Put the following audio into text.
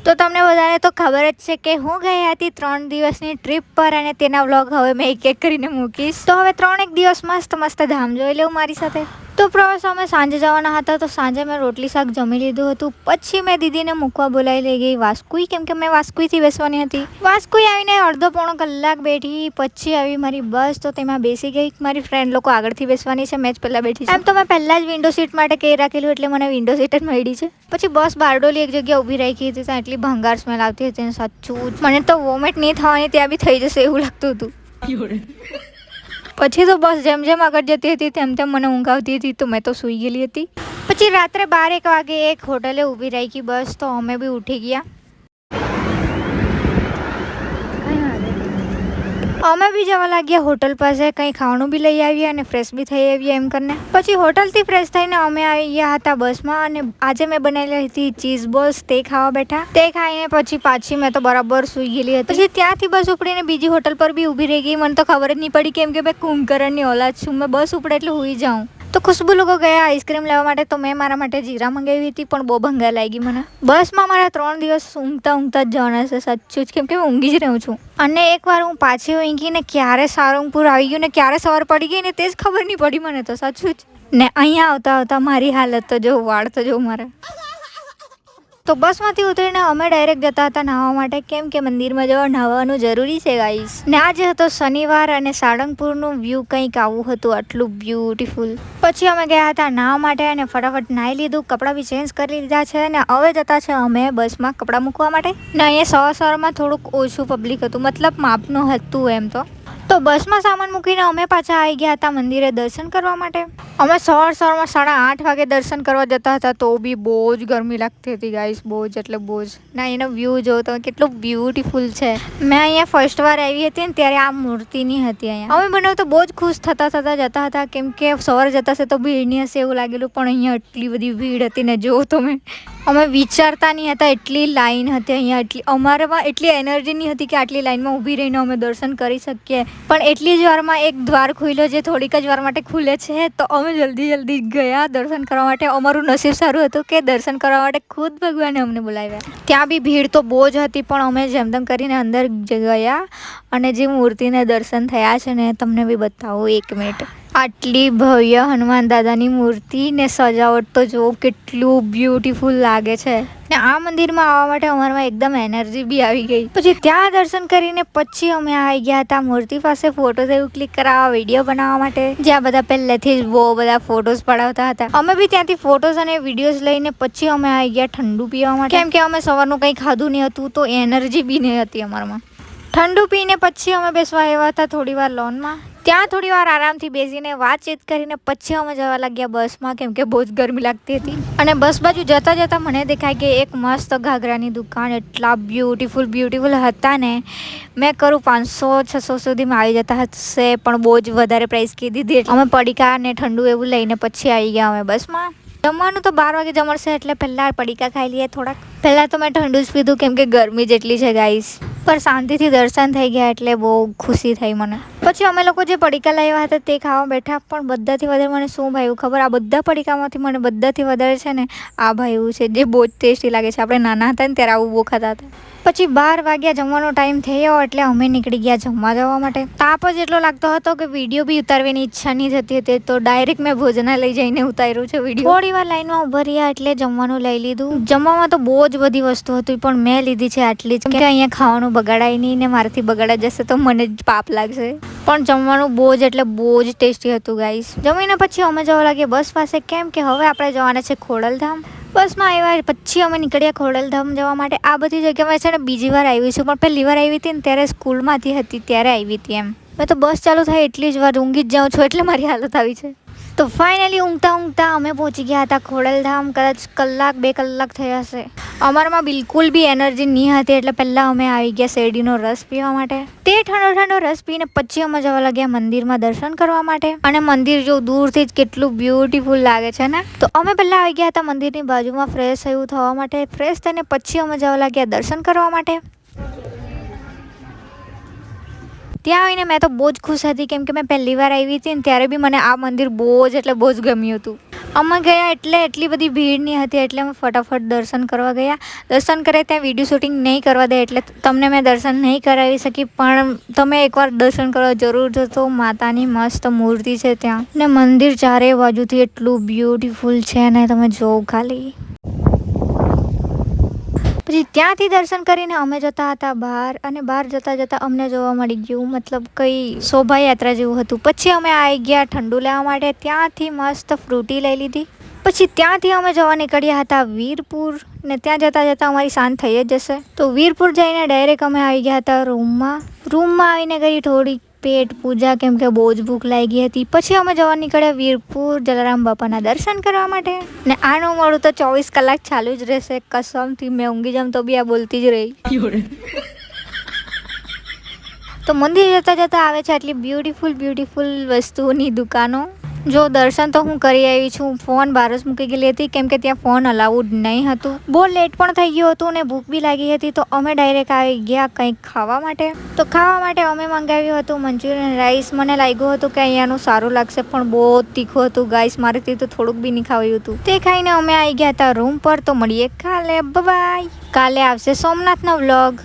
તો તમને બધાને તો ખબર જ છે કે હું ગઈ હતી 3 દિવસની ટ્રીપ પર અને તેના વ્લોગ હવે મેં એક એક કરીને મૂકીશ. તો હવે 3 દિવસ મસ્ત મસ્ત ધામ જોઈ લેવું મારી સાથે. તો પ્રવાસ અમે સાંજે જવાના હતા તો સાંજે મેં રોટલી શાક જમી લીધું હતું. પછી મેં દીદીને મૂકવા બોલાવી લઈ ગઈ વાસ્કુઈ, કેમ કે મેં વાસ્કુઈથી બેસવાની હતી. વાસ્કુઈ આવીને અડધો પોણો કલાક બેઠી. પછી આવી મારી બસ, તો તેમાં બેસી ગઈ. મારી ફ્રેન્ડ લોકો આગળથી બેસવાની છે, મેં જ પહેલાં બેઠી છું. એમ તો મેં પહેલાં જ વિન્ડો સીટ માટે કહી રાખેલું એટલે મને વિન્ડો સીટ જ મળી છે. પછી બસ બારડોલી એક જગ્યાએ ઊભી રાખી હતી, ત્યાં એટલી ભંગાર સ્મેલ આવતી હતી. સાચું મને તો વોમિટ નહીં થવાની ત્યાં બી થઈ જશે એવું લાગતું હતું. પછી તો બસ જેમ જેમ આગળ જતી હતી તેમ તેમ મને ઊંઘ આવતી હતી, તો મેં તો સૂઈ ગયેલી હતી. પછી રાત્રે 12-1 વાગે એક હોટલે ઊભી રાખી બસ, તો અમે બી ઉઠી ગયા. અમે બી જવા લાગ્યા હોટલ પાસે, કંઈ ખાવાનું બી લઈ આવ્યા અને ફ્રેશ બી થઈ આવ્યા એમ કરીને. પછી હોટલથી ફ્રેશ થઈને અમે આવી ગયા હતા બસમાં, અને આજે મેં બનાવેલી હતી ચીઝ બોલ્સ, તે ખાવા બેઠા. તે ખાઈને પછી પાછી મેં તો બરાબર સૂઈ ગયેલી હતી. પછી ત્યાંથી બસ ઉપડીને બીજી હોટલ પર બી ઊભી રહી ગઈ. મને તો ખબર જ નહીં પડી, કેમ કે મેં કુંભકરણની ઓલાદ છું. મેં બસ ઉપડે એટલે સૂઈ જાઉં. તો ખુશ્બુ લોકો ગયા આઈસ્ક્રીમ લેવા માટે, તો મેં મારા માટે જીરા મંગાવી હતી, પણ બહુ ભંગાર લાગી મને. બસમાં મારા 3 દિવસ ઊંઘતા ઊંઘતા જ જવાના છે સાચું જ, કેમ કે હું ઊંઘી જ રહું છું. અને એકવાર હું પાછી ઊંઘીને ક્યારે સારંગપુર આવી ગયું ને ક્યારે સવાર પડી ગઈ ને તે જ ખબર નહીં પડી મને તો સાચું જ. ને અહીંયા આવતા આવતા મારી હાલત તો જો, વાળ તો જો મારા. તો બસમાંથી ઉતરીને અમે ડાયરેક્ટ જતા હતા નાહવા માટે, કેમ કે મંદિરમાં જવા નાહવાનું જરૂરી છે ગાઈસ. ને આજે હતો શનિવાર અને સાળંગપુરનું વ્યૂ કંઈક આવું હતું, આટલું બ્યુટીફુલ. પછી અમે ગયા હતા નાહવા માટે અને ફટાફટ નાહી લીધું, કપડાં બી ચેન્જ કરી લીધા છે અને હવે જતા છે અમે બસમાં કપડાં મૂકવા માટે. ને અહીંયા સવારમાં થોડુંક ઓછું પબ્લિક હતું, મતલબ માપનું હતું એમ તો બસમાં સામાન મૂકીને અમે પાછા આવી ગયા હતા મંદિરે દર્શન કરવા માટે. અમે સવારમાં 8:30 વાગે દર્શન કરવા જતા હતા, તો બી બહુ જ ગરમી લાગતી હતી ગાઈસ, બહુ જ એટલે બહુ જ. ના એનો વ્યૂ જો તમે કેટલું બ્યુટીફુલ છે. મેં અહીંયા ફર્સ્ટ વાર આવી હતી ને ત્યારે આ મૂર્તિની હતી અહીંયા. અમે બંને તો બહુ જ ખુશ થતા જતા હતા, કેમ કે સવારે જતા હશે તો ભીડ નહીં હશે એવું લાગેલું, પણ અહીંયા એટલી બધી ભીડ હતી ને જો તમે. અમે વિચારતા નહીં હતા એટલી લાઈન હતી અહીંયા. અમારામાં એટલી એનર્જી નહીં હતી કે આટલી લાઈનમાં ઊભી રહીને અમે દર્શન કરી શકીએ. પણ એટલી જ વારમાં એક દ્વાર ખુલ્યો જે થોડીક જ વાર માટે ખુલે છે, તો અમે જલ્દી ગયા દર્શન કરવા માટે. અમારું નસીબ સારું હતું કે દર્શન કરવા માટે ખુદ ભગવાને અમને બોલાવ્યા. ત્યાં બી ભીડ તો બહુ જ હતી, પણ અમે જેમ તેમ કરીને અંદર ગયા અને જે મૂર્તિને દર્શન થયા છે ને તમને બી બતાવું 1 મિનિટ. આટલી ભવ્ય હનુમાન દાદાની મૂર્તિ ને સજાવટ તો જો કેટલું બ્યુટીફુલ લાગે છે. ને આ મંદિરમાં આવવા માટે અમારામાં એકદમ એનર્જી બી આવી ગઈ. પછી ત્યાં દર્શન કરીને પછી અમે આવી ગયા હતા મૂર્તિ પાસે ફોટોસ એવું ક્લિક કરાવવા, વિડીયો બનાવવા માટે, જ્યાં બધા પહેલેથી જ બહુ બધા ફોટોસ પડાવતા હતા. અમે બી ત્યાંથી ફોટોસ અને વિડીયોઝ લઈને પછી અમે આવી ગયા ઠંડુ પીવા માટે, કેમ કે અમે સવારનું કંઈ ખાધું નહીં હતું, તો એનર્જી બી નહીં હતી અમારામાં. ઠંડુ પીને પછી અમે બેસવા આવ્યા હતા થોડી વાર લોનમાં. ત્યાં થોડી વાર આરામથી બેસીને વાતચીત કરીને પછી અમે જવા લાગ્યા બસમાં, કેમ કે બહુ જ ગરમી લાગતી હતી. અને બસ બાજુ જતાં મને દેખાય કે એક મસ્ત ઘાઘરાની દુકાન, એટલા બ્યુટીફુલ હતા ને. મેં કરું 500-600 સુધીમાં આવી જતા હશે, પણ બહુ જ વધારે પ્રાઇસ કીધી હતી. અમે પડીકા ને ઠંડુ એવું લઈને પછી આવી ગયા અમે બસમાં. જમવાનું તો 12 વાગે જમશે, એટલે પહેલાં પડીકા ખાઈ લઈએ થોડાક. પહેલાં તો મેં ઠંડુ જ પીધું, કેમ કે ગરમી જેટલી છે ગાઈસ. પર શાંતિથી દર્શન થઈ ગયા એટલે બહુ ખુશી થઈ મને. પછી અમે લોકો જે પડીકા લાવ્યા હતા તે ખાવા બેઠા, પણ બધાથી વધારે મને શું ભાવ્યું ખબર? આ બધા પડીકામાંથી મને બધાથી વધારે છે ને આ ભાવ્યું છે, જે બહુ જ ટેસ્ટી લાગે છે. આપણે નાના હતા ને ત્યારે આવું બહુ ખાતા હતા. પછી 12 વાગ્યા જમવાનો ટાઈમ થયો એટલે અમે નીકળી ગયા જમવા જવા માટે. તાપ જ એટલો લાગતો હતો કે વિડીયો બી ઉતારવાની ઈચ્છા નહીં થતી હતી, તો ડાયરેક્ટ મેં ભોજનાલય જઈને ઉતાર્યું છે વિડીયો. થોડી વાર લાઈનમાં ઊભા રહ્યા એટલે જમવાનું લઈ લીધું. જમવામાં તો બહુ જ બધી વસ્તુ હતી, પણ મેં લીધી છે આટલી જ, કે અહીંયા ખાવાનું બગાડાય નહીં ને મારાથી બગાડા જશે તો મને જ પાપ લાગશે. પણ જમવાનું બહુ જ એટલે બહુ જ ટેસ્ટી હતું ગાઈસ. જમીને પછી અમે જવા લાગ્યા બસ પાસે, કેમ કે હવે આપણે જવાના છે ખોડલધામ. બસમાં આવ્યા પછી અમે નીકળ્યા ખોડલધામ જવા માટે. આ બધી જગ્યામાં છે ને બીજી વાર આવી છું, પણ પહેલી વાર આવી હતી ને ત્યારે સ્કૂલમાંથી હતી ત્યારે આવી હતી એમ. મેં તો બસ ચાલુ થાય એટલી જ વાર ઊંઘી જ જાઉં છું, એટલે મારી હાલત આવી છે. તો ફાઇનલી ઊંઘતા અમે પહોંચી ગયા હતા ખોડલધામ. કદાચ 1-2 કલાક થયા હશે. અમારામાં બિલકુલ બી એનર્જી નહીં હતી, એટલે પહેલાં અમે આવી ગયા શેરડીનો રસ પીવા માટે. તે ઠંડો રસ પીને પછી અમે જવા લાગ્યા મંદિરમાં દર્શન કરવા માટે. અને મંદિર જો દૂરથી જ કેટલું બ્યુટીફુલ લાગે છે ને. તો અમે પહેલાં આવી ગયા હતા મંદિરની બાજુમાં ફ્રેશ એવું થવા માટે. ફ્રેશ થઈને પછી અમે જવા લાગ્યા દર્શન કરવા માટે. ત્યાં આવીને મેં તો બહુ જ ખુશ હતી કેમ કે મેં પહેલી વાર આવી હતી ને ત્યારે બી મને આ મંદિર બહુ જ ગમ્યું હતું. અમે ગયા એટલે એટલી બધી ભીડ નહીં હતી એટલે અમે ફટાફટ દર્શન કરવા ગયા. દર્શન કરે ત્યાં વિડીયો શૂટિંગ નહીં કરવા દે એટલે તમને મેં દર્શન નહીં કરાવી શકી, પણ તમે એકવાર દર્શન કરવા જરૂર જશો. માતાની મસ્ત મૂર્તિ છે ત્યાં ને મંદિર ચારે બાજુથી એટલું બ્યુટીફુલ છે ને તમે જોવો ખાલી. પછી ત્યાંથી દર્શન કરીને અમે જતા હતા બહાર અને બહાર જતાં જતાં અમને જોવા મળી ગયું મતલબ કંઈ શોભાયાત્રા જેવું હતું. પછી અમે આવી ગયા ઠંડુ લેવા માટે. ત્યાંથી મસ્ત ફ્રૂટી લઈ લીધી. પછી ત્યાંથી અમે જવા નીકળ્યા હતા વીરપુર ને ત્યાં જતાં જતાં અમારી સાંજ થઈ જ જશે. તો વીરપુર જઈને ડાયરેક્ટ અમે આવી ગયા હતા રૂમમાં આવીને કરી થોડી પેટ પૂજા કેમ કે બહુ જ ભૂખ લાગી હતી. પછી અમે જવા નીકળ્યા વીરપુર જલારામ બાપાના દર્શન કરવા માટે. ને આનું મોડું તો 24 કલાક ચાલુ જ રહેશે કસમથી. મેં ઊંઘી જામ તો બી આ બોલતી જ રહી. તો મંદિર જતાં જતાં આવે છે આટલી બ્યુટીફુલ વસ્તુઓની દુકાનો. જો દર્શન તો હું કરી આવી છું. ફોન બહાર જ મૂકી ગયેલી હતી કેમ કે ત્યાં ફોન અલાઉડ નહીં હતું. બહુ લેટ પણ થઈ ગયું હતું ને ભૂખ બી લાગી હતી. તો અમે ડાયરેક્ટ આવી ગયા કંઈક ખાવા માટે. તો ખાવા માટે અમે મંગાવ્યું હતું મંચુરિયન રાઈસ. મને લાગ્યું હતું કે અહીંયાનું સારું લાગશે પણ બહુ તીખું હતું ગાઈસ. મારેથી તો થોડુંક બી નહીં ખાવ્યું હતું. તે ખાઈને અમે આવી ગયા હતા રૂમ પર. તો મળીએ કાલે. બાય. કાલે આવશે સોમનાથનો વ્લોગ.